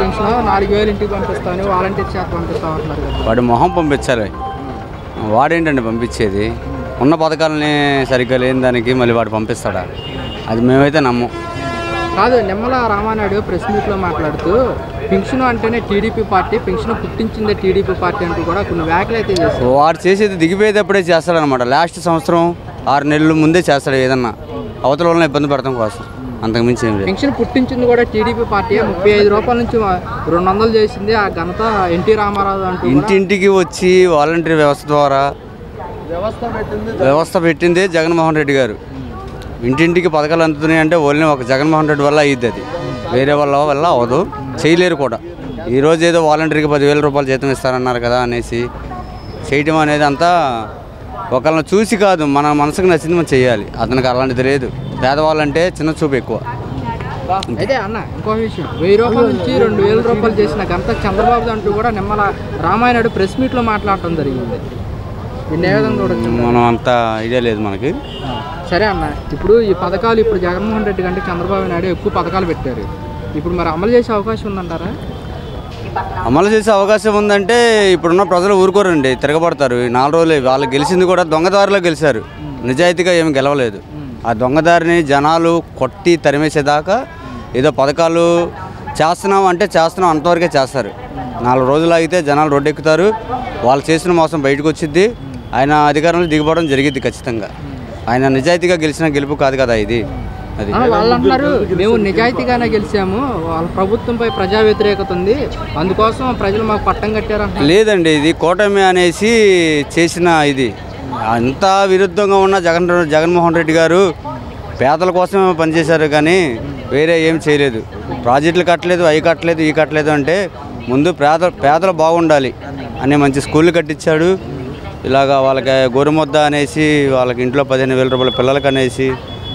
Pension 4000 ఇంటికి పంపిస్తాను, volunteer చేత పంపిస్తాం అంటున్నారు కదా. వాడి మొహం పంపించాలి. వాడేంటండి పంపించేది? ఉన్న పథకాలని సరిగ్గా లేని దానికి మళ్ళీ వాడు పంపిస్తాడా? అది మేమైతే నమ్మం. కాదు, నిమ్మల రామానాయుడు ప్రెస్ మీట్లో మాట్లాడుతూ పెన్షన్ అంటేనే టీడీపీ పార్టీ, పెన్షన్ పుట్టించిందే టీడీపీ పార్టీ అంటూ కూడా కొన్ని వ్యాఖ్యలు అయితే చేస్తారు. వాడు చేసేది దిగిపోయేటప్పుడే చేస్తాడనమాట. లాస్ట్ సంవత్సరం 6 నెలలు ముందే చేస్తాడు ఏదన్నా అవతల వాళ్ళని ఇబ్బంది పడటం కోసం, అంతకుమించి ఏం లేదు. పెన్షన్ పుట్టించింది కూడా టీడీపీ పార్టీ. 35 రూపాయల నుంచి 200 చేసింది. ఆ ఘనత ఎన్టీ రామారావు అంటూ ఇంటింటికి వచ్చి వాలంటీర్ వ్యవస్థ ద్వారా వ్యవస్థ పెట్టిందే జగన్మోహన్ రెడ్డి గారు. ఇంటింటికి పథకాలు అందుతున్నాయి అంటే ఓన్లీ ఒక జగన్మోహన్ రెడ్డి వల్ల అయ్యిద్ది. అది వేరే వల్ల అవ్వదు, చేయలేరు కూడా. ఈరోజు ఏదో వాలంటీర్కి 10,000 రూపాయలు జీతం ఇస్తారన్నారు కదా అనేసి చేయటం అనేది అంతా ఒకళ్ళని చూసి కాదు, మన మనసుకు నచ్చింది మనం చేయాలి. అతనికి అలాంటిది లేదు. పేదవాళ్ళంటే చిన్న చూపు ఎక్కువ. అయితే అన్న ఇంకో విషయం, 1000 రూపాయల నుంచి 2000 రూపాయలు చేసిన ఘనత చంద్రబాబు అంటూ కూడా నిమ్మల రామానాయుడు ప్రెస్ మీట్లో మాట్లాడటం జరిగింది. దీన్ని ఏ విధంగా చూడొచ్చు? మనం అంత ఐడియా లేదు మనకి. సరే అన్న, ఇప్పుడు ఈ పథకాలు ఇప్పుడు జగన్మోహన్ రెడ్డి కంటే చంద్రబాబు నాయుడు ఎక్కువ పథకాలు పెట్టారు. ఇప్పుడు మరి అమలు చేసే అవకాశం ఉందంటారా? అమలు చేసే అవకాశం ఉందంటే ఇప్పుడున్న ప్రజలు ఊరుకోరండి, తిరగబడతారు. 4 రోజులు వాళ్ళు గెలిచింది కూడా దొంగదారిలో గెలిచారు, నిజాయితీగా ఏమి గెలవలేదు. ఆ దొంగదారిని జనాలు కొట్టి తరిమేసేదాకా ఏదో పథకాలు చేస్తున్నాం అంటే చేస్తున్నాం అంతవరకే చేస్తారు. 4 రోజులు ఆగితే జనాలు రోడ్డెక్కుతారు, వాళ్ళు చేసిన మోసం బయటకు వచ్చిద్ది. ఆయన అధికారంలో దిగిపోవడం జరిగిద్ది ఖచ్చితంగా. ఆయన నిజాయితీగా గెలిచిన గెలుపు కాదు కదా ఇది. అది వాళ్ళు అంటున్నారు, మేము నిజాయితీగానే గెలిచాము, వాళ్ళ ప్రభుత్వంపై ప్రజా వ్యతిరేకత ఉంది, అందుకోసం ప్రజలు మాకు పట్టం కట్టారంట. లేదండి, ఇది కూటమి అనేసి చేసిన ఇది. అంతా విరుద్ధంగా ఉన్న జగన్మోహన్ రెడ్డి గారు పేదల కోసమే పనిచేశారు కానీ వేరే ఏం చేయలేదు. ప్రాజెక్టులు కట్టలేదు, అవి కట్టలేదు, ఈ కట్టలేదు. అంటే ముందు పేదలు బాగుండాలి అనే మంచి స్కూళ్ళు కట్టించాడు. ఇలాగా వాళ్ళకి గోరుముద్ద అనేసి వాళ్ళకి ఇంట్లో 15,000 రూపాయలు పిల్లలకి అనేసి,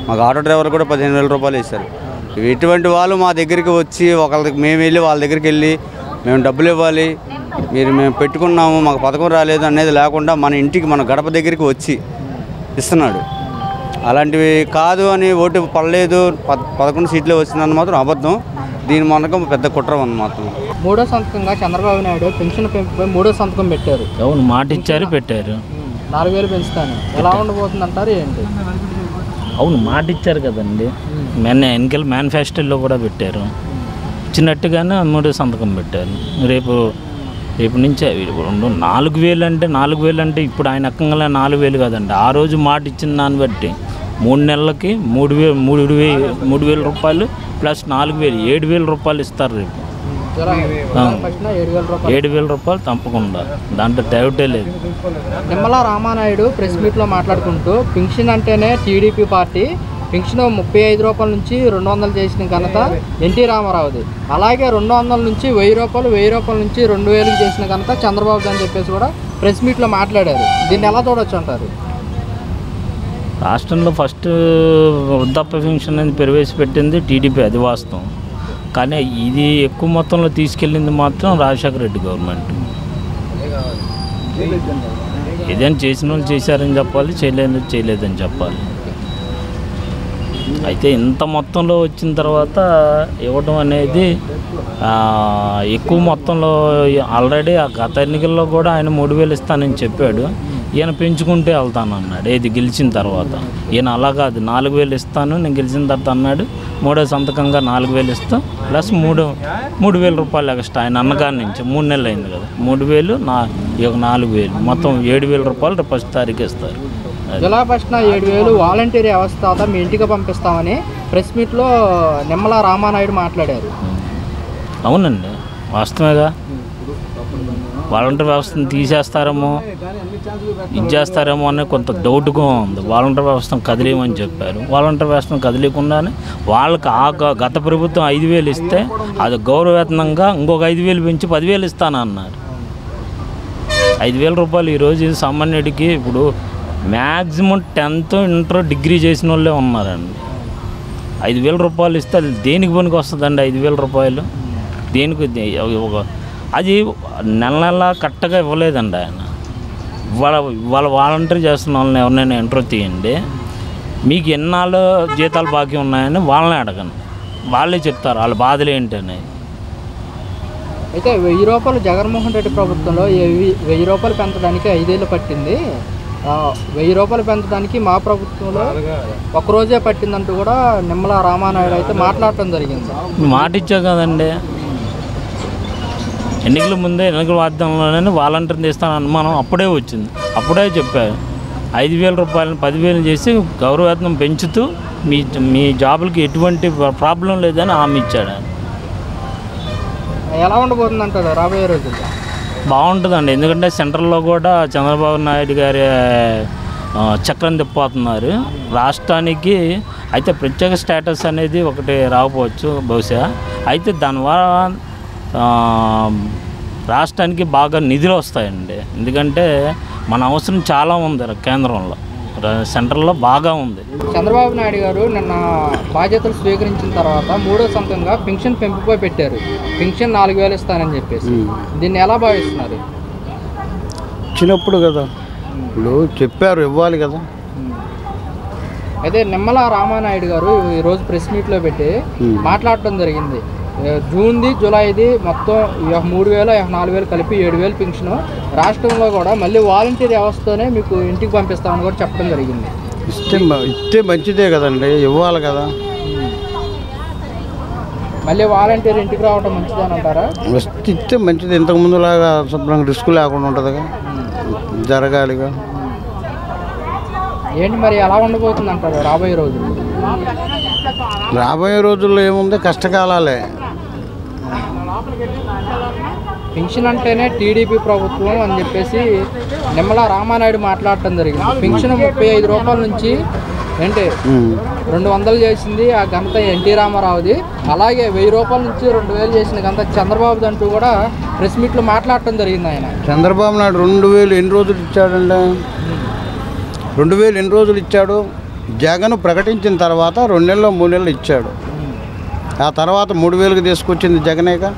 మాకు ఆటో డ్రైవర్లు కూడా 15,000 రూపాయలు ఇస్తారు. ఇటువంటి వాళ్ళు మా దగ్గరికి వచ్చి ఒకళ్ళకి మేము వెళ్ళి వాళ్ళ దగ్గరికి వెళ్ళి మేము డబ్బులు ఇవ్వాలి, మేము పెట్టుకున్నాము మాకు పథకం రాలేదు అనేది లేకుండా మన ఇంటికి మన గడప దగ్గరికి వచ్చి ఇస్తున్నాడు. అలాంటివి కాదు అని ఓటు పడలేదు 11 సీట్లే వచ్చిందని మాత్రం అబద్ధం. దీని మనకు పెద్ద కుట్ర ఉంది మాత్రం. 3వ సంతకంగా చంద్రబాబు నాయుడు పెన్షన్ పెంపుపై 3వ సంతకం పెట్టారు. అవును, మాట ఇచ్చారు, పెట్టారు. 4,000 పెంచుతాను. ఎలా ఉండబోతుంది అంటారు ఏంటి? అవును, మాట ఇచ్చారు కదండి. ఎన్నికల మేనిఫెస్టోలో కూడా పెట్టారు, ఇచ్చినట్టుగానే 3వ సంతకం పెట్టారు. రేపు నుంచే 4,000 అంటే 4,000 అంటే ఇప్పుడు ఆయన అక్కంగా 4,000 కాదండి. ఆ రోజు మాట ఇచ్చిన దాన్ని బట్టి 3 నెలలకి 3,000 రూపాయలు ప్లస్ 4,000 7,000 రూపాయలు ఇస్తారు. రేపు 7,000 రూపాయలు తప్పకుండా, దాంట్లో డౌటే లేదు. నిమ్మల రామానాయుడు ప్రెస్ మీట్లో మాట్లాడుకుంటూ పెన్షన్ అంటేనే టీడీపీ పార్టీ, పెన్షన్ 35 రూపాయల నుంచి 200 చేసిన ఘనత ఎన్టీ రామారావుది, అలాగే 200 నుంచి 1000 రూపాయలు, 1000 రూపాయల నుంచి 2,000 చేసిన ఘనత చంద్రబాబు అని చెప్పేసి కూడా ప్రెస్ మీట్లో మాట్లాడారు. దీన్ని ఎలా చూడొచ్చు అంటారు? రాష్ట్రంలో ఫస్ట్ వృద్ధాప్య పెన్షన్ అనేది ప్రవేశపెట్టింది టీడీపీ, అది వాస్తవం. కానీ ఇది ఎక్కువ మొత్తంలో తీసుకెళ్ళింది మాత్రం రాజశేఖర రెడ్డి గవర్నమెంట్. ఏదైనా చేసిన వాళ్ళు చేశారని చెప్పాలి, చేయలేదని చెప్పాలి. అయితే ఇంత మొత్తంలో వచ్చిన తర్వాత ఇవ్వడం అనేది ఎక్కువ మొత్తంలో ఆల్రెడీ ఆ గత ఎన్నికల్లో కూడా ఆయన 3,000 ఇస్తానని చెప్పాడు. ఈయన పెంచుకుంటే వెళ్తానన్నాడు ఏది గెలిచిన తర్వాత. ఈయన అలా కాదు, 4,000 ఇస్తాను నేను గెలిచిన తర్వాత అన్నాడు. 3వ సంతకంగా 4,000 ఇస్తాం ప్లస్ 3,000 రూపాయలు ఎక్స్ట్రా ఆయన అన్నగారి నుంచి 3 నెలలు అయింది కదా, 3,000 4,000 మొత్తం 7,000 రూపాయలు రేపు 1వ తారీఖు ఇస్తారు. జులై 1న 7,000 వాలంటీర్ వ్యవస్థ మీ ఇంటికి పంపిస్తామని ప్రెస్ మీట్లో నిమ్మల రామానాయుడు మాట్లాడారు. అవునండి, వాస్తవేగా. వాలంటీర్ వ్యవస్థను తీసేస్తారేమో, ఇది చేస్తారేమో అనే కొంత డౌట్గా ఉంది. వాలంటీర్ వ్యవస్థను కదిలేయమని చెప్పారు. వాలంటీర్ వ్యవస్థను కదిలేయకుండానే వాళ్ళకి గత ప్రభుత్వం 5,000 ఇస్తే అది గౌరవవేతనంగా ఇంకొక 5,000 పెంచి 10,000 ఇస్తానన్నారు. 5,000 రూపాయలు ఈరోజు సామాన్యుడికి ఇప్పుడు మ్యాక్సిమం 10th ఇంటర్ డిగ్రీ చేసిన వాళ్ళే ఉన్నారండి. 5,000 రూపాయలు ఇస్తే అది దేనికి పనికి వస్తుందండి? 5,000 రూపాయలు దేనికి? అది నెల కరెక్ట్గా ఇవ్వలేదండి ఆయన. వాళ్ళ వాలంటీర్ చేస్తున్న వాళ్ళని ఎవరినైనా ఇంటర్వ్యూ తీయండి, మీకు ఎన్నాళ్ళు జీతాలు బాకీ ఉన్నాయని వాళ్ళని అడగండి, వాళ్ళే చెప్తారు వాళ్ళ బాధలు ఏంటని. అయితే 1000 రూపాయలు జగన్మోహన్ రెడ్డి ప్రభుత్వంలో 1000 రూపాయలు పెంచడానికి 5 ఏళ్ళు పట్టింది. 1000 రూపాయలు పెంచడానికి మా ప్రభుత్వంలో ఒకరోజే పట్టిందంటూ కూడా నిమ్మల రామానాయుడు అయితే మాట్లాడటం జరిగింది. మాట ఇచ్చా కదండి, ఎన్నికల ముందే ఎన్నికల వాగ్దానంలోనే వాలంటీర్ని తీస్తాను అనుమానం అప్పుడే వచ్చింది. అప్పుడే చెప్పారు 5,000 రూపాయలను 10,000 చేసి గౌరవవేతనం పెంచుతూ మీ జాబులకి ఎటువంటి ప్రాబ్లం లేదని హామీ ఇచ్చాడు. ఎలా ఉండబోతుంది అంటారు రాబోయే రోజుల్లో? బాగుంటుందండి, ఎందుకంటే సెంట్రల్లో కూడా చంద్రబాబు నాయుడు గారి చక్రం తిప్పుతున్నారు రాష్ట్రానికి. అయితే ప్రత్యేక స్టేటస్ అనేది ఒకటి రాకపోవచ్చు బహుశా, అయితే దానివల్ల రాష్ట్రానికి బాగా నిధులు వస్తాయండి. ఎందుకంటే మన అవసరం చాలా ఉంది కేంద్రంలో, సెంట్రల్లో బాగా ఉంది. చంద్రబాబు నాయుడు గారు నిన్న బాధ్యతలు స్వీకరించిన తర్వాత 3వ సంతంగా పెన్షన్ పెంపుపై పెట్టారు. పెన్షన్ 4,000 ఇస్తానని చెప్పేసి దీన్ని ఎలా భావిస్తున్నారు? ఇచ్చినప్పుడు కదా, ఇప్పుడు చెప్పారు ఇవ్వాలి కదా. అయితే నిమ్మల రామానాయుడు గారు ఈరోజు ప్రెస్ మీట్లో పెట్టి మాట్లాడటం జరిగింది. జూన్ది జూలైది మొత్తం 3,000 4,000 కలిపి 7,000 పెన్షన్ రాష్ట్రంలో కూడా మళ్ళీ వాలంటీర్ వ్యవస్థతోనే మీకు ఇంటికి పంపిస్తామని కూడా చెప్పడం జరిగింది. ఇస్తే మంచిదే కదండి, ఇవ్వాలి కదా. మళ్ళీ వాలంటీర్ ఇంటికి రావడం మంచిదని అంటారా? ఇస్తే మంచిది, ఇంతకుముందులాగా శుభ్రంగా రిస్క్ లేకుండా ఉంటుందిగా, జరగాలిగా. ఏంటి మరి ఎలా ఉండబోతుంది అంటారు రాబోయే రోజులు? రాబోయే రోజుల్లో ఏముంది, కష్టకాలాలే. పెన్షన్ అంటేనే టీడీపీ ప్రభుత్వం అని చెప్పేసి నిమ్మల రామానాయుడు మాట్లాడటం జరిగింది. పెన్షన్ 35 రూపాయల నుంచి ఏంటి 200 చేసింది ఆ ఘనత ఎన్టీ రామారావుది. అలాగే 1000 రూపాయల నుంచి 2,000 చేసిన ఘనత చంద్రబాబుది అంటూ కూడా ప్రెస్ మీట్లో మాట్లాడటం జరిగింది. ఆయన చంద్రబాబు నాయుడు 2,000 ఎన్ని రోజులు ఇచ్చాడండి? 2,000 ఎన్ని రోజులు ఇచ్చాడు? జగన్ ప్రకటించిన తర్వాత 2 నెలలు 3 నెలలు ఇచ్చాడు. ఆ తర్వాత 3,000కి తీసుకొచ్చింది జగనేగా.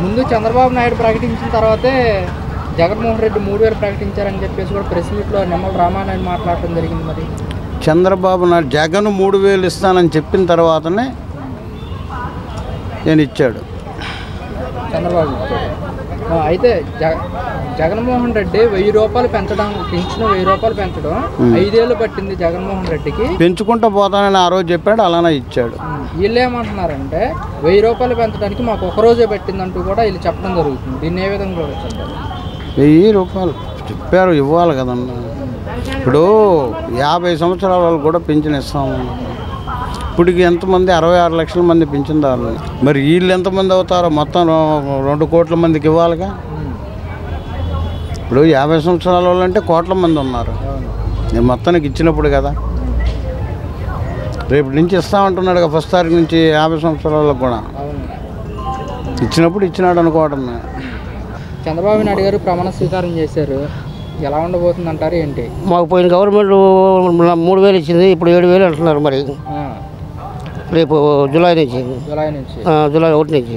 ముందు చంద్రబాబు నాయుడు ప్రకటించిన తర్వాతే జగన్మోహన్ రెడ్డి 3,000 ప్రకటించారని చెప్పేసి కూడా ప్రెస్ మీట్లో నిమ్మల రామానాయుడు మాట్లాడటం జరిగింది. మరి చంద్రబాబు నాయుడు జగన్ 3,000 ఇస్తానని చెప్పిన తర్వాతనే నేను ఇచ్చాడు చంద్రబాబు ఇచ్చాడు. అయితే జగన్మోహన్ రెడ్డి 1000 రూపాయలు పెంచడం, పెన్షన్ 1000 రూపాయలు పెంచడం 5 ఏళ్ళు పట్టింది జగన్మోహన్ రెడ్డికి. పెంచుకుంటూ పోతానని ఆ రోజు చెప్పాడు, అలానే ఇచ్చాడు. వీళ్ళు ఏమంటున్నారంటే 1000 రూపాయలు పెంచడానికి మాకు ఒకరోజే పట్టిందంటూ కూడా వీళ్ళు చెప్పడం జరుగుతుంది. దీన్ని ఏ విధంగా చూడొచ్చు? 1000 రూపాయలు చెప్పారు, ఇవ్వాలి కదన్నా. ఇప్పుడు 50 సంవత్సరాల వాళ్ళు కూడా పింఛన్ ఇస్తాము. ఇప్పటికి ఎంతమంది 66 లక్షల మంది పింఛన్దారులు. మరి వీళ్ళు ఎంతమంది అవుతారో? మొత్తం 2 కోట్ల మందికి ఇవ్వాలిగా. ఇప్పుడు 50 సంవత్సరాల వాళ్ళు అంటే కోట్ల మంది ఉన్నారు. నేను మొత్తానికి ఇచ్చినప్పుడు కదా, రేపు నుంచి ఇస్తామంటున్నాడు కదా, 1వ తారీఖు నుంచి 50 సంవత్సరాల వాళ్ళకు కూడా ఇచ్చినప్పుడు ఇచ్చినాడు అనుకోవడం. చంద్రబాబు నాయుడు గారు ప్రమాణ స్వీకారం చేశారు, ఎలా ఉండబోతుంది అంటారు? ఏంటి మాకు పోయిన గవర్నమెంట్ 3,000 ఇచ్చింది, ఇప్పుడు 7,000 అంటున్నారు. మరి రేపు జూలై నుంచి జూలై 1 నుంచి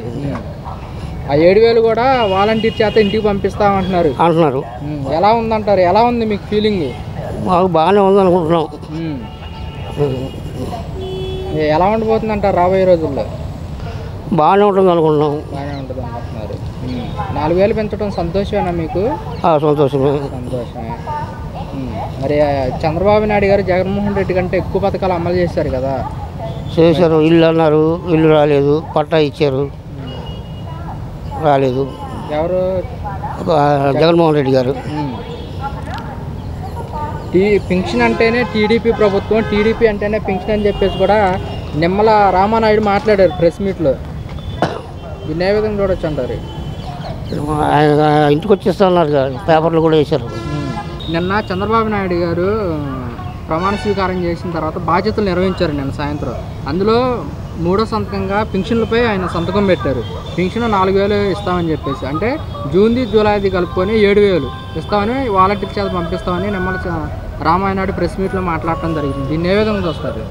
ఆ 7,000 కూడా వాలంటీర్ చేత ఇంటికి పంపిస్తామంటున్నారు అంటున్నారు. ఎలా ఉందంటారు? ఎలా ఉంది మీకు ఫీలింగ్? మాకు బాగానే ఉంది అనుకుంటున్నాం. ఎలా ఉండబోతుంది అంటారు రాబోయే రోజుల్లో? బాగానే ఉంటుంది అనుకుంటున్నాం. బాగానే ఉంటుంది అనుకుంటున్నారు. 4,000 పెంచడం సంతోషమేనా మీకు? సంతోషమే. సంతోషమే. మరి చంద్రబాబు నాయుడు గారు జగన్మోహన్ రెడ్డి కంటే ఎక్కువ పథకాలు అమలు చేశారు కదా? చేశారు. ఇల్లు అన్నారు, ఇల్లు రాలేదు. పట్టా ఇచ్చారు, రాలేదు. ఎవరు? జగన్మోహన్ రెడ్డి గారు. పెన్షన్ అంటేనే టీడీపీ ప్రభుత్వం, టీడీపీ అంటేనే పెన్షన్ అని చెప్పేసి కూడా నిమ్మల రామానాయుడు మాట్లాడారు ప్రెస్ మీట్లో. దీన్ని ఏ విధంగా చూడొచ్చు అంటారు? ఆయన ఇంటికి వచ్చేస్తా ఉన్నారు కదా, పేపర్లు కూడా వేశారు. నిన్న చంద్రబాబు నాయుడు గారు ప్రమాణ స్వీకారం చేసిన తర్వాత బాధ్యతలు నిర్వహించారు నిన్న సాయంత్రం. అందులో 3వ సంతకంగా పెన్షన్లపై ఆయన సంతకం పెట్టారు. పెన్షన్ 4,000 ఇస్తామని చెప్పేసి, అంటే జూన్ది జూలైది కలుపుకొని 7,000 ఇస్తామని వాలంటీర్ చేత పంపిస్తామని నిమ్మల రామానాయుడు ప్రెస్ మీట్లో మాట్లాడటం జరిగింది. దీన్ని ఏ విధంగా చూస్తారు?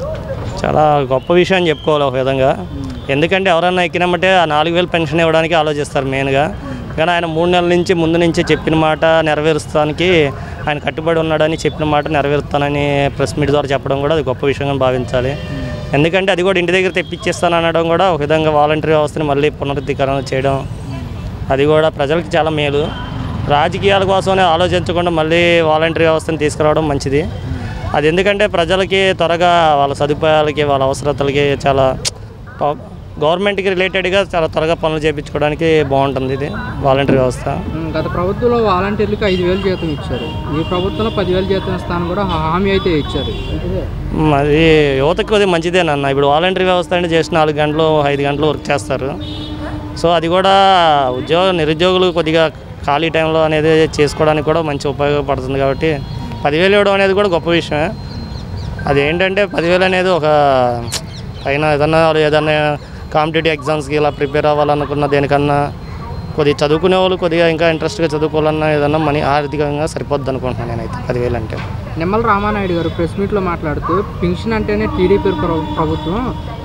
చాలా గొప్ప విషయం అని చెప్పుకోవాలి ఒక విధంగా. ఎందుకంటే ఎవరన్నా ఎక్కినామంటే ఆ 4,000 పెన్షన్ ఇవ్వడానికి ఆలోచిస్తారు మెయిన్గా. కానీ ఆయన 3 నెలల నుంచి ముందు నుంచి చెప్పిన మాట నెరవేరుస్తానికి ఆయన కట్టుబడి ఉన్నాడని, చెప్పిన మాట నెరవేరుస్తానని ప్రెస్ మీట్ ద్వారా చెప్పడం కూడా అది గొప్ప విషయంగా భావించాలి. ఎందుకంటే అది కూడా ఇంటి దగ్గర తెప్పించేస్తాను అనడం కూడా ఒక విధంగా వాలంటరీ వ్యవస్థని మళ్ళీ పునరుద్ధీకరణ చేయడం, అది కూడా ప్రజలకు చాలా మేలు. రాజకీయాల కోసమే ఆలోచించకుండా మళ్ళీ వాలంటరీ వ్యవస్థను తీసుకురావడం మంచిది. అది ఎందుకంటే ప్రజలకి త్వరగా వాళ్ళ సదుపాయాలకి వాళ్ళ అవసరతలకి చాలా గవర్నమెంట్కి రిలేటెడ్గా చాలా త్వరగా పనులు చేయించుకోవడానికి బాగుంటుంది ఇది వాలంటరీ వ్యవస్థ. గత ప్రభుత్వంలో వాలంటీర్లకు 5,000 జీతం ఇచ్చారు, ఈ ప్రభుత్వంలో 10,000 జీతం ఇస్తాను కూడా హామీ అయితే ఇచ్చారు. అది యువతకు కొద్దిగా మంచిదేనన్న. ఇప్పుడు వాలంటరీ వ్యవస్థ అంటే చేసి 4 గంటలు 5 గంటలు వర్క్ చేస్తారు. సో అది కూడా నిరుద్యోగులు కొద్దిగా ఖాళీ టైంలో అనేది చేసుకోవడానికి కూడా మంచి ఉపయోగపడుతుంది. కాబట్టి 10,000 ఇవ్వడం అనేది కూడా గొప్ప విషయమే. అదేంటంటే 10,000 అనేది ఒక పైన ఏదన్నా కాంపిటేటివ్ ఎగ్జామ్స్కి ఇలా ప్రిపేర్ అవ్వాలనుకున్న దేనికన్నా కొద్దిగా చదువుకునే వాళ్ళు కొద్దిగా ఇంకా ఇంట్రెస్ట్గా చదువుకోవాలన్నా ఏదన్నా మనీ ఆర్థికంగా సరిపోద్ది అనుకుంటున్నాను నేనైతే 10,000 అంటే. నిమ్మల రామానాయుడు గారు ప్రెస్ మీట్లో మాట్లాడుతూ పింఛన్ అంటేనే టీడీపీ ప్రభుత్వం,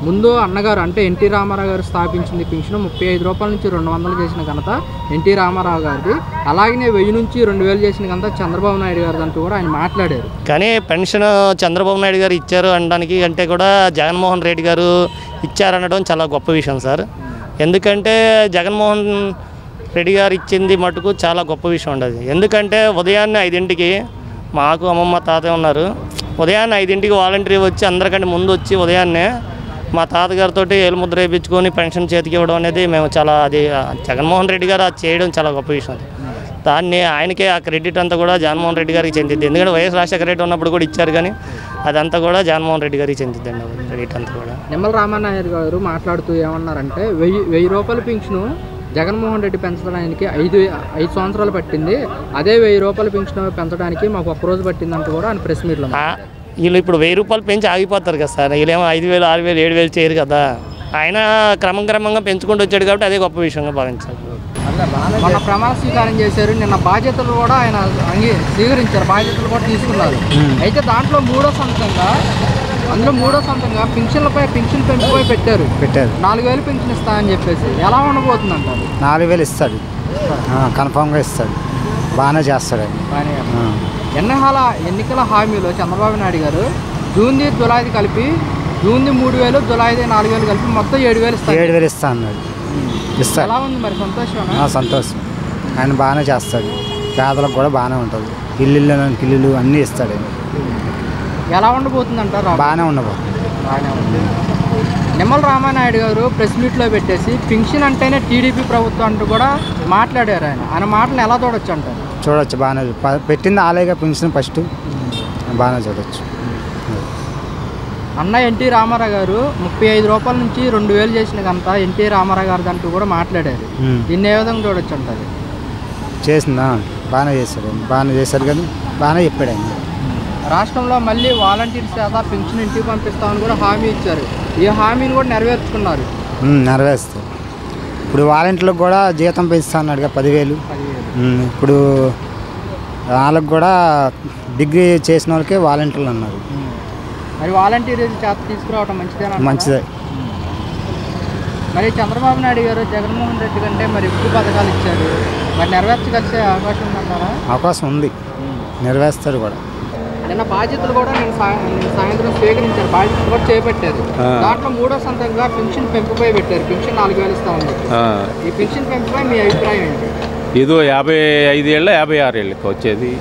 ముందు అన్నగారు అంటే ఎన్టీ రామారావు గారు స్థాపించింది పింఛను 35 రూపాయల నుంచి 200 చేసిన ఘనత ఎన్టీ రామారావు గారిది, అలాగనే 1000 నుంచి 2000 చేసిన ఘనత చంద్రబాబు నాయుడు గారిది అంటూ కూడా ఆయన మాట్లాడారు. కానీ పెన్షన్ చంద్రబాబు నాయుడు గారు ఇచ్చారు అనడానికి అంటే కూడా జగన్మోహన్ రెడ్డి గారు ఇచ్చారనడం చాలా గొప్ప విషయం సార్. ఎందుకంటే జగన్మోహన్ రెడ్డి గారు ఇచ్చింది మటుకు చాలా గొప్ప విషయం ఉండదు. ఎందుకంటే ఉదయాన్నే 5ంటికి మాకు అమ్మమ్మ తాతయ్య ఉన్నారు, ఉదయాన్నే 5ంటికి వాలంటరీ వచ్చి అందరికంటే ముందు వచ్చి ఉదయాన్నే మా తాతగారితో ఏలుముద్ర వేయించుకొని పెన్షన్ చేతికి ఇవ్వడం అనేది మేము చాలా అది జగన్మోహన్ రెడ్డి గారు అది చేయడం చాలా గొప్ప విషయం. దాన్ని ఆయనకే ఆ క్రెడిట్ అంతా కూడా జగన్మోహన్ రెడ్డి గారికి చెందిద్ది. ఎందుకంటే వైఎస్ రాజశేఖర రెడ్డి ఉన్నప్పుడు కూడా ఇచ్చారు, కానీ అదంతా కూడా జగన్మోహన్ రెడ్డి గారికి చెందిద్దండి క్రెడిట్ అంతా కూడా. నిమ్మల రామానాయుడు గారు మాట్లాడుతూ ఏమన్నారంటే 1000 రూపాయల పింఛను జగన్మోహన్ రెడ్డి పెంచడానికి 5 సంవత్సరాలు పట్టింది, అదే 1000 రూపాయల పింఛను పెంచడానికి మాకు ఒక్కరోజు పట్టిందంటూ కూడా ఆయన ప్రెస్ మీట్లో. వీళ్ళు ఇప్పుడు 1000 రూపాయలు పెంచి ఆగిపోతారు కదా సార్, వీళ్ళేమో 5,000 6,000 7,000 చేయరు కదా. ఆయన క్రమంగా పెంచుకుంటూ వచ్చాడు కాబట్టి అదే గొప్ప విషయంగా భావించారు. మన ప్రమాణ స్వీకారం చేశారు, నిన్న బాధ్యతలు కూడా ఆయన స్వీకరించారు, బాధ్యతలు కూడా తీసుకున్నారు. అయితే దాంట్లో మూడో సంతంగా పింఛన్లపై పింఛన్ పెంపుపై పెట్టారు 4,000 పింఛన్ ఇస్తానని చెప్పేసి. ఎలా ఉండబోతుంది అంటారు? 4,000 ఇస్తాడు, కన్ఫామ్గా ఇస్తాడు, బాగానే చేస్తాడు. ఎన్నికల హామీలో చంద్రబాబు నాయుడు గారు జూన్ది జులైది కలిపి జూన్ది 3,000 జులైది 4,000 కలిపి మొత్తం 7,000 ఇస్తాడు. 7,000 ఇస్తా అన్నాడు, ఇస్తాడు. ఎలా ఉంది మరి? సంతోషం. సంతోషం, ఆయన బాగానే చేస్తాడు, పేదలకు కూడా బాగానే ఉంటుంది, ఇల్లు అన్నీ ఇస్తాడు. ఎలా ఉండబోతుంది అంటారు? బాగానే ఉండబోతుంది. నిమ్మల రామానాయుడు గారు ప్రెస్ మీట్లో పెట్టేసి పింఛన్ అంటేనే టీడీపీ ప్రభుత్వం అంటూ కూడా మాట్లాడారు. ఆయన మాటలు ఎలా చూడొచ్చు అంటారు? చూడొచ్చు, బాగానే పెట్టింది ఆలేగా పింఛన్ ఫస్ట్, బాగానే చూడొచ్చు. అన్న ఎన్టీ రామారావు గారు 35 రూపాయల నుంచి 2,000 చేసిన ఘనత ఎన్టీ రామారావు గారిది అంటూ కూడా మాట్లాడారు. దీన్ని ఏ విధంగా చూడొచ్చు అంటారు? చేసిందా? బాగానే చేశారు కానీ బాగానే చెప్పాడు ఆయన. రాష్ట్రంలో మళ్ళీ వాలంటీర్స్ చేత పింఛన్ ఇంటికి పంపిస్తామని కూడా హామీ ఇచ్చారు, ఈ హామీని కూడా నెరవేర్చుకున్నారు. నెరవేరుస్తారు. ఇప్పుడు వాలంటీర్లకు కూడా జీతం పెంచుతా అన్నాడుగా 10,000. ఇప్పుడు వాళ్ళకు కూడా డిగ్రీ చేసిన వాళ్ళకే వాలంటీర్లు అన్నారు. మరి వాలంటీర్ చేత తీసుకురావడం మంచిదే. మరి చంద్రబాబు నాయుడు గారు జగన్మోహన్ రెడ్డి కంటే మరి ఎక్కువ పథకాలు ఇచ్చారు, మరి నెరవేర్చగలిసే అవకాశం ఉందంటారా? అవకాశం ఉంది, నెరవేరుస్తారు కూడా. నిన్న బాధ్యతలు కూడా నేను సాయంత్రం స్వీకరించారు, బాధ్యతలు కూడా చేపట్టారు. దాంట్లో మూడో సంతంగా పింఛన్ పెంపుపై పెట్టారు, పింఛన్ 4,000 ఇస్తామని. ఈ పింఛన్ పెంపుపై మీ అభిప్రాయం ఏంటి? ఏదో 55 ఏళ్ళ 56 ఏళ్ళకి వచ్చేది,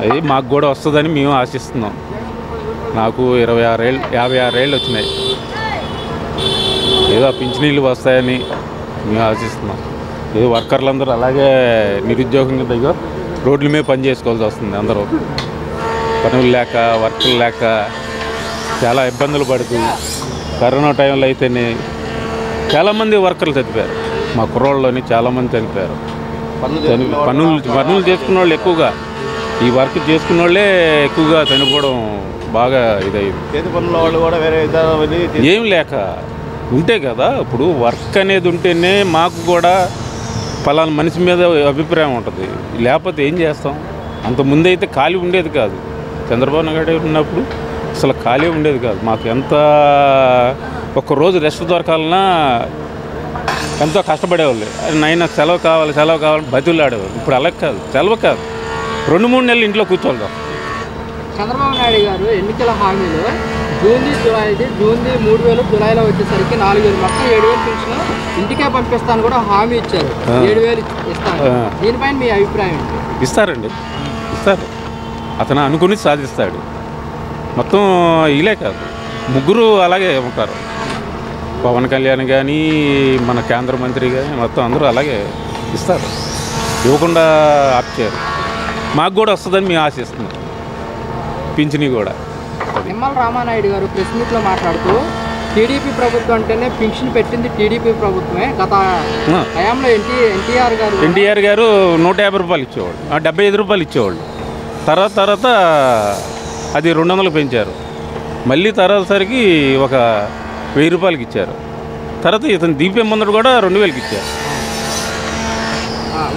అది మాకు కూడా వస్తుందని మేము ఆశిస్తున్నాం. నాకు 56 ఏళ్ళు వచ్చినాయి, ఏదో పింఛనీళ్ళు వస్తాయని మేము ఆశిస్తున్నాం. ఏదో వర్కర్లందరూ అలాగే నిరుద్యోగంగా దగ్గర రోడ్ల మీద పని చేసుకోవాల్సి వస్తుంది. అందరూ పనులు లేక వర్కులు లేక చాలా ఇబ్బందులు పడుతూ, కరోనా టైంలో అయితేనే చాలామంది వర్కర్లు చనిపోయారు, మా కుర్రోళ్ళలోని చాలామంది చనిపోయారు. పనులు చేసుకున్న వాళ్ళు ఎక్కువగా, ఈ వర్క్ చేసుకున్న వాళ్ళే ఎక్కువగా చనిపోవడం బాగా ఇదైంది. చేతి పనుల వాళ్ళు కూడా వేరే ఏం లేక ఉంటే కదా, ఇప్పుడు వర్క్ అనేది ఉంటేనే మాకు కూడా పలానా మనిషి మీద అభిప్రాయం ఉంటుంది, లేకపోతే ఏం చేస్తాం? అంత ముందైతే ఖాళీ ఉండేది కాదు, చంద్రబాబు నాయుడు ఉన్నప్పుడు అసలు ఖాళీ ఉండేది కాదు. మాకు ఎంత ఒక్కరోజు రెస్ట్ దొరకాలన్నా ఎంతో కష్టపడేవాళ్ళు. నైనా సెలవు కావాలి బతులు ఆడేవాళ్ళు. ఇప్పుడు అలా కాదు, సెలవు కాదు, 2-3 నెలలు ఇంట్లో కూర్చోవాలి. చంద్రబాబు నాయుడు గారు ఎన్నికల హామీలో జూన్ది 3,000 జూలైలో వచ్చేసరికి 4,000 మొత్తం 7,000 పెన్షన్ ఇంటికే పంపిస్తాను కూడా హామీ ఇచ్చారు. 7,000 ఇస్తాను. దీనిపైన మీ అభిప్రాయం ఏంటి? ఇస్తారు. అతను అనుకుని సాధిస్తాడు. మొత్తం ఇలే కాదు, ముగ్గురు అలాగే ఉంటారు. పవన్ కళ్యాణ్ కానీ, మన కేంద్ర మంత్రి కానీ, మొత్తం అందరూ అలాగే ఇస్తారు. ఇవ్వకుండా ఆపుతారు. మాకు కూడా వస్తుందని మేము ఆశిస్తున్నాం. పింఛని కూడా. నిమ్మల రామానాయుడు గారు ప్రెస్ మీట్లో మాట్లాడుతూ టీడీపీ ప్రభుత్వం అంటేనే పింఛన్ పెట్టింది టీడీపీ ప్రభుత్వమే. గత హయాంలో ఎన్టీఆర్ గారు 150 రూపాయలు ఇచ్చేవాళ్ళు, 75 రూపాయలు ఇచ్చేవాళ్ళు. తర్వాత అది 200 పెంచారు. మళ్ళీ తర్వాతసరికి ఒక 1000 రూపాయలకి ఇచ్చారు. తర్వాత ఇతను దీపం ముందర కూడా 2,000కి ఇచ్చారు.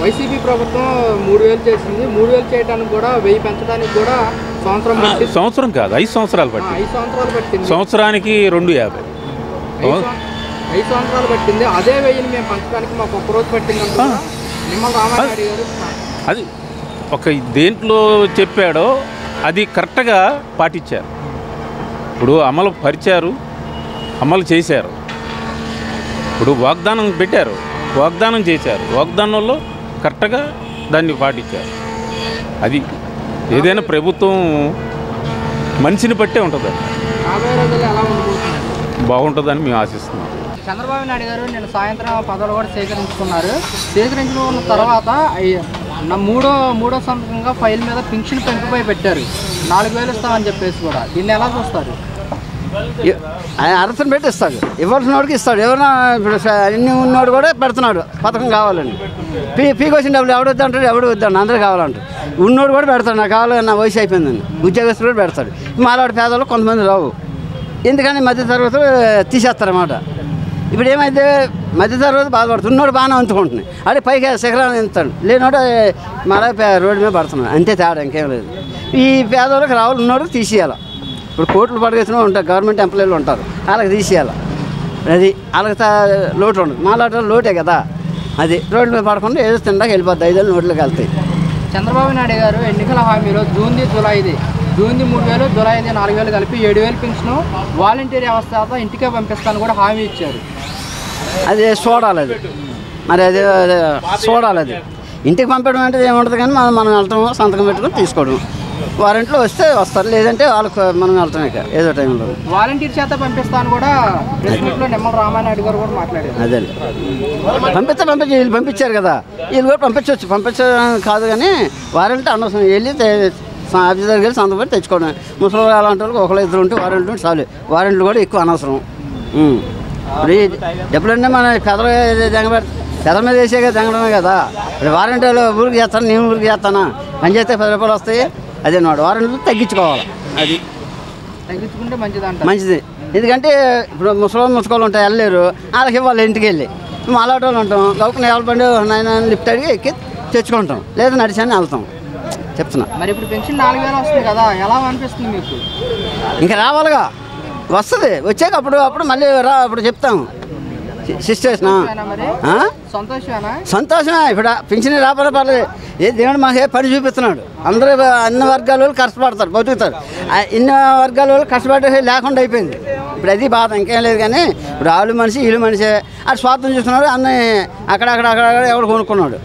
వైసీపీ ప్రభుత్వం 3,000 చేసింది. 3,000 చేయడానికి కూడా 1,000 పెంచడానికి కూడా సంవత్సరం కాదు, 5 సంవత్సరాలు పట్టింది. 5 సంవత్సరాలు పట్టింది. సంవత్సరానికి 250. 5 సంవత్సరాలు పట్టింది. అదే 1,000 మేము పంచడానికి మాకు ఒక్కరోజు పట్టింది నిమ్మల రామానాయుడు గారు. అది ఒక దేంట్లో చెప్పాడో అది కరెక్ట్గా పాటించారు. ఇప్పుడు అమలు పరిచారు, అమలు చేశారు. ఇప్పుడు వాగ్దానం పెట్టారు, వాగ్దానం చేశారు. వాగ్దానంలో కరెక్ట్గా దాన్ని పాటించారు. అది ఏదైనా ప్రభుత్వం మనిషిని బట్టే ఉంటుంది. బాగుంటుందని మేము ఆశిస్తున్నాం. చంద్రబాబు నాయుడు గారు నేను సాయంత్రం పదవులు కూడా సేకరించుకున్న తర్వాత మూడో సంవత్సరంగా ఫైల్ మీద పింఛన్ పెంపుపై పెట్టారు. 4,000 ఇస్తామని చెప్పేసి కూడా దీన్ని ఎలా చూస్తారు? ఆయన అర్హతను పెట్టి ఇస్తాడు. ఇవ్వాల్సిన వాడికి ఇస్తాడు. ఎవరైనా ఇప్పుడు అన్ని ఉన్నవాడు కూడా పెడుతున్నాడు పథకం కావాలని. పీకి వచ్చిన డబ్బులు ఎవడు వద్దంటాడు, ఎవడు వద్దాడు, అందరూ కావాలంటాడు. ఉన్నోడు కూడా పెడతాడు, నాకు కావాలి, నా వయసు అయిపోయిందని. ఉద్యోగస్తులు కూడా పెడతాడు. మాలాడు పేదలు కొంతమంది రావు. ఎందుకని మధ్యతరగతులు తీసేస్తారన్నమాట. ఇప్పుడు ఏమైతే మధ్యతరగతి బాధపడుతుంది. ఉన్నోడు బాగానే అందుకుంటున్నాయి. అదే పైకి శిఖరాన్ని ఎంతాడు, లేనోడు మళ్ళీ రోడ్డు మీద పడుతున్నాడు. అంతే తేడా, ఇంకేం లేదు. ఈ పేదవాళ్ళకి రావాలి, ఉన్నోడికి తీసేయాలి. ఇప్పుడు కోట్లు పడగేసిన ఉంటారు, గవర్నమెంట్ ఎంప్లాయీలు ఉంటారు, వాళ్ళకి తీసేయాలి. అది వాళ్ళకి లోటు ఉండదు. మాలాట లోటే కదా. అది రోడ్డు మీద పడకుండా ఏదో తిండాక వెళ్ళిపోద్ది. 5 ఏళ్ళు నోట్లోకి వెళ్తాయి. చంద్రబాబు నాయుడు గారు ఎన్నికల హామీలో జూన్ది 3,000, జూలైది 4,000 కలిపి 7,000 పెన్షన్ వాలంటీర్ వ్యవస్థ ఇంటికే పంపిస్తాను కూడా హామీ ఇచ్చారు. అది చూడాలి. అది మరి అది చూడాలి. అది ఇంటికి పంపడం అంటే ఏముంటుంది, కానీ మనం వెళ్తాము, సంతకం పెట్టుకుని తీసుకోవడం. వారంట్లో వస్తే వస్తారు, లేదంటే వాళ్ళకి మనం వెళ్తాం. ఇక ఏదో టైంలో వాలంటీర్ చేత పంపిస్తాను కూడా ప్రెస్ మీట్లో నిమ్మల రామానాయుడు గారు కూడా మాట్లాడారు. అదే వీళ్ళు పంపించారు కదా, వీళ్ళు కూడా పంపించవచ్చు. పంపించడం కాదు, కానీ వారంటీ అనవసరం. వెళ్ళి ఆఫీస్ దగ్గరికి వెళ్ళి సంతకం పెట్టి తెచ్చుకోవడం. ముసలి అలాంటి వాళ్ళకి ఒకళ్ళు 2 ఉంటే వారంటీ ఉంటే చాలు. వారంటీలు కూడా ఎక్కువ అనవసరం. ఇప్పుడు ఎప్పుడంటే మన పెదల మీద వేసే కదా తెంగడమే కదా. ఇప్పుడు వారంటీలు ఊరికి చేస్తాను, నేను ఊరికి చేస్తానా, పని చేస్తే 10 రూపాయలు వస్తాయి. అదే వాడు వారంటీలు తగ్గించుకోవాలి. అది తగ్గించుకుంటే మంచిది. ఎందుకంటే ఇప్పుడు ముసుకోళ్ళు ఉంటాయి, వెళ్ళలేరు, వాళ్ళకి ఇవ్వాలి. ఇంటికి వెళ్ళి అలాంటి వాళ్ళు ఉంటాం, గౌకుని ఎవరి బండి 9 లిఫ్ట్ అడిగి ఎక్కి తెచ్చుకుంటాం, లేదా నడిచాని వెళ్తాం. చెప్తున్నా. మరి ఇప్పుడు పెన్షన్ 4,000 వస్తుంది కదా, ఎలా అనిపిస్తుంది మీకు? ఇంకా రావాలిగా, వస్తుంది. వచ్చాక అప్పుడు మళ్ళీ అప్పుడు చెప్తాము. సిస్టర్స్నా సంతోషమే. ఇప్పుడు పింఛన్ రాబోయే పర్లేదు. దేవుడు మాకు పని చూపిస్తున్నాడు. అందరూ అన్ని వర్గాల వాళ్ళు కష్టపడతారు, బతుకుతారు. ఇన్ని వర్గాల వాళ్ళు కష్టపడే లేకుండా అయిపోయింది. ఇప్పుడు అది బాధ, ఇంకేం లేదు. కానీ ఇప్పుడు వాళ్ళు మనిషి, వీళ్ళు మనిషి, అది స్వార్థం చూస్తున్నాడు. అన్నీ అక్కడ ఎవడు కొనుక్కున్నాడు.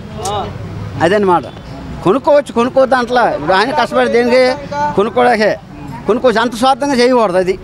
అదనమాట. కొనుక్కోవద్దు అంటలా. ఇప్పుడు ఆయన కష్టపడి దేనికి కొనుక్కోవడాకే కొనుక్కోవచ్చు. అంత స్వార్థంగా చేయకూడదు. అది